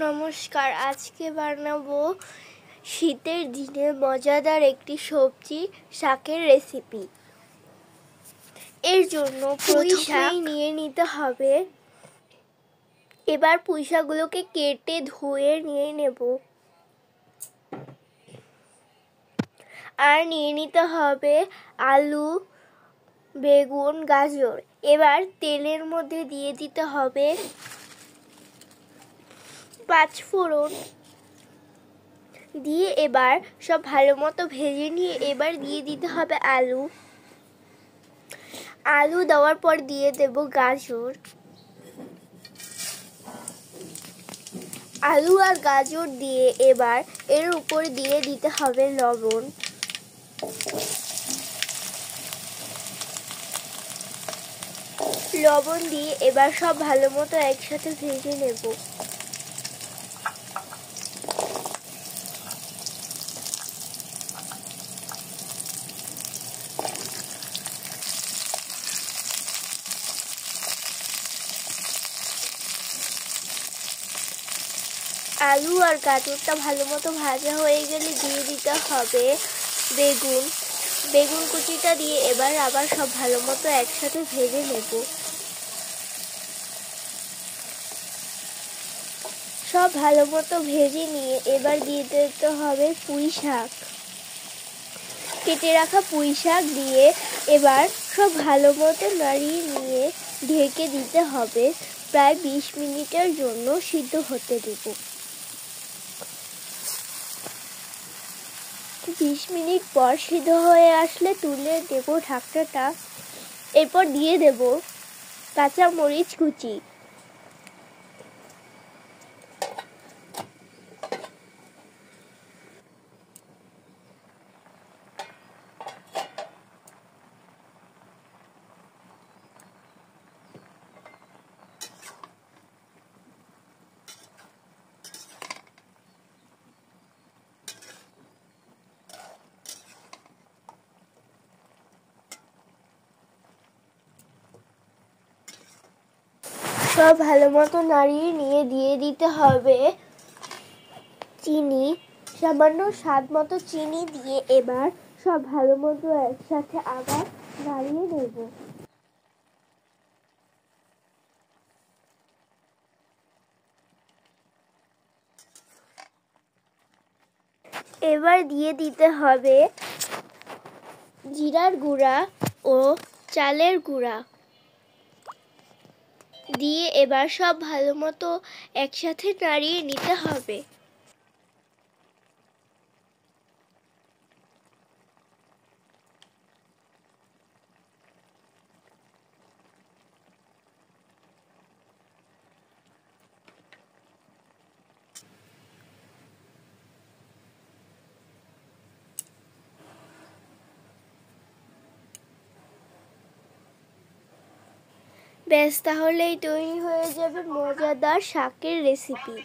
নমস্কার, আজকে বানাবো শীতের দিনে মজাদার একটি সবজি শাকের রেসিপি। এর জন্য প্রথমেই নিয়ে নিতে হবে। এবার পুঁই শাকগুলোকে কেটে ধুয়ে নিয়ে নেব। আর নিয়ে নিতে হবে আলু, বেগুন, গাজর। এবার তেলের মধ্যে দিয়ে দিতে হবে 5 ফোড়ন দিয়ে এবার সব ভালো মতো ভেজে নিয়ে এবার দিয়ে দিতে হবে আলু দেওয়ার পর দিয়ে দেব গাজর। আলু আর গাজর দিয়ে এবার এর উপর দিয়ে দিতে হবে লবণ। লবণ দিয়ে এবার সব ভালো মতো একসাথে ভেজে নেব। আলু আর গাজরটা ভালো মতো ভাজা হয়ে গেলে দিয়ে দিতে হবে বেগুন কুচিটা দিয়ে এবার আবার সব ভালো মতো একসাথে ভেজে নেব। সব ভালো মতো ভেজে নিয়ে এবার দিয়ে দিতে হবে পুঁই শাক। কেটে রাখা পুঁই শাক দিয়ে এবার সব ভালো মতো নাড়িয়ে নিয়ে ঢেকে দিতে হবে। প্রায় 20 মিনিটের জন্য সিদ্ধ হতে দেব। 20 মিনিট পর সিদ্ধ হয়ে আসলে তুলে দেব ঢাকনাটা। এরপর দিয়ে দেব কাঁচা মরিচ কুচি। সব ভালো মতো নাড়িয়ে নিয়ে দিয়ে দিতে হবে চিনি, সামান্য স্বাদ মতো চিনি দিয়ে এবার সব ভালো মতো একসাথে আবার নাড়িয়ে নেব। এবার দিয়ে দিতে হবে জিরার গুঁড়া ও চালের গুঁড়া দিয়ে এবার সব ভালো মতো একসাথে নাড়িয়ে নিতে হবে। ব্যাস, তাহলেই তৈরি হয়ে যাবে মজাদার শাকের রেসিপি।